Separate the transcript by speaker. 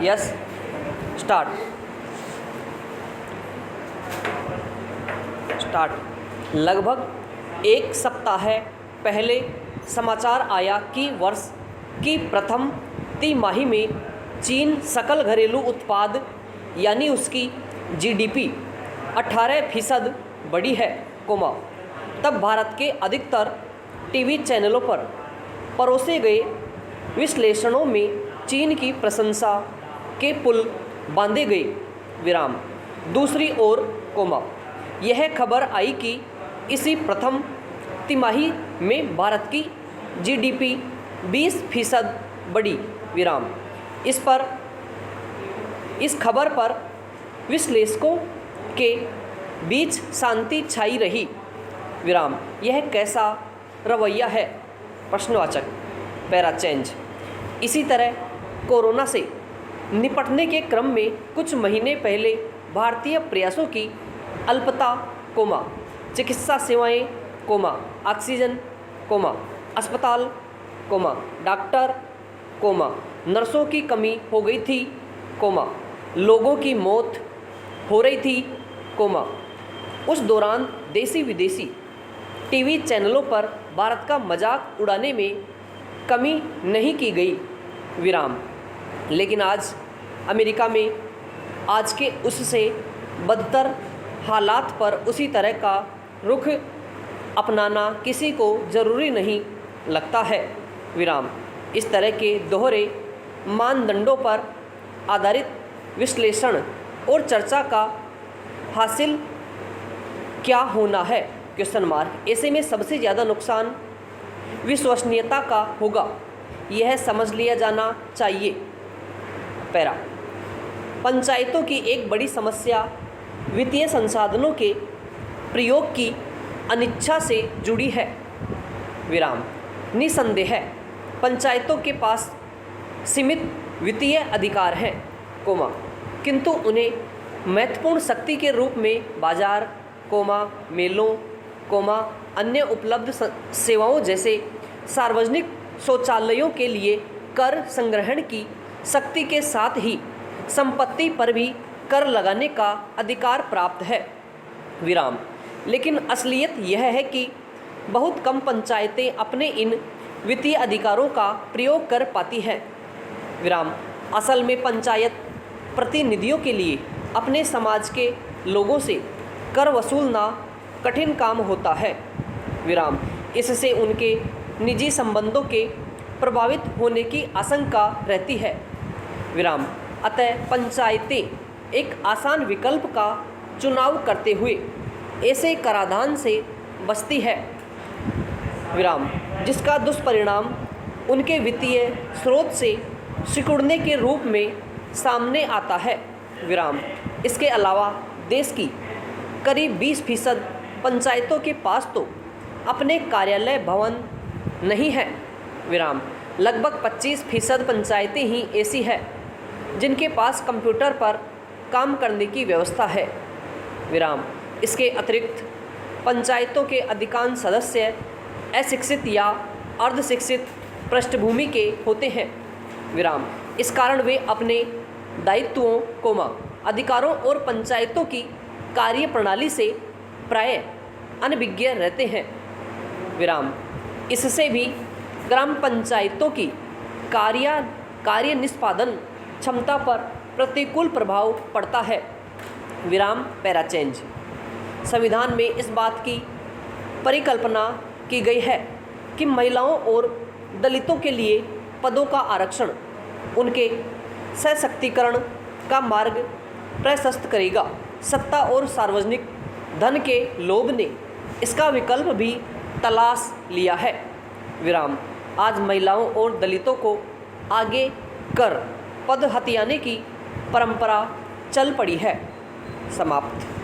Speaker 1: Yes, start. लगभग एक सप्ताह पहले समाचार आया कि वर्ष की प्रथम तिमाही में चीन सकल घरेलू उत्पाद यानी उसकी जीडीपी 18% बढ़ी है, तब भारत के अधिकतर टीवी चैनलों पर परोसे गए विश्लेषणों में चीन की प्रशंसा के पुल बांधे गए, विराम। दूसरी ओर, यह खबर आई कि इसी प्रथम तिमाही में भारत की जीडीपी 20% बढ़ी, विराम। इस खबर पर विश्लेषकों के बीच शांति छाई रही, विराम। यह कैसा रवैया है? प्रश्नवाचक। Para change. इसी तरह कोरोना से निपटने के क्रम में कुछ महीने पहले भारतीय प्रयासों की अल्पता, चिकित्सा सेवाएं, ऑक्सीजन, अस्पताल, डॉक्टर, नर्सों की कमी हो गई थी, लोगों की मौत हो रही थी, उस दौरान देसी विदेशी टीवी चैनलों पर भारत का मजाक उड़ाने में कमी नहीं की गई, विराम। लेकिन आज अमेरिका में आज के उससे बदतर हालात पर उसी तरह का रुख अपनाना किसी को ज़रूरी नहीं लगता है, विराम। इस तरह के दोहरे मानदंडों पर आधारित विश्लेषण और चर्चा का हासिल क्या होना है? ऐसे में सबसे ज़्यादा नुकसान विश्वसनीयता का होगा, यह समझ लिया जाना चाहिए। पैरा। पंचायतों की एक बड़ी समस्या वित्तीय संसाधनों के प्रयोग की अनिच्छा से जुड़ी है, विराम। निसंदेह पंचायतों के पास सीमित वित्तीय अधिकार हैं, किंतु उन्हें महत्वपूर्ण शक्ति के रूप में बाजार, मेलों, अन्य उपलब्ध सेवाओं जैसे सार्वजनिक शौचालयों के लिए कर संग्रहण की शक्ति के साथ ही संपत्ति पर भी कर लगाने का अधिकार प्राप्त है, विराम। लेकिन असलियत यह है कि बहुत कम पंचायतें अपने इन वित्तीय अधिकारों का प्रयोग कर पाती हैं, विराम। असल में पंचायत प्रतिनिधियों के लिए अपने समाज के लोगों से कर वसूलना कठिन काम होता है, विराम। इससे उनके निजी संबंधों के प्रभावित होने की आशंका रहती है, विराम। अतः पंचायतें एक आसान विकल्प का चुनाव करते हुए ऐसे कराधान से बचती है, विराम, जिसका दुष्परिणाम उनके वित्तीय स्रोत से सिकुड़ने के रूप में सामने आता है, विराम। इसके अलावा देश की करीब 20% पंचायतों के पास तो अपने कार्यालय भवन नहीं है, विराम। लगभग 25% पंचायतें ही ऐसी है जिनके पास कंप्यूटर पर काम करने की व्यवस्था है, विराम। इसके अतिरिक्त पंचायतों के अधिकांश सदस्य अशिक्षित या अर्धशिक्षित पृष्ठभूमि के होते हैं, विराम। इस कारण वे अपने दायित्वों, अधिकारों और पंचायतों की कार्यप्रणाली से प्रायः अनभिज्ञ रहते हैं, विराम। इससे भी ग्राम पंचायतों की कार्य निष्पादन क्षमता पर प्रतिकूल प्रभाव पड़ता है, विराम। Para change. संविधान में इस बात की परिकल्पना की गई है कि महिलाओं और दलितों के लिए पदों का आरक्षण उनके सशक्तिकरण का मार्ग प्रशस्त करेगा। सत्ता और सार्वजनिक धन के लोभ ने इसका विकल्प भी तलाश लिया है, विराम। आज महिलाओं और दलितों को आगे कर पद हथियाने की परंपरा चल पड़ी है। समाप्त।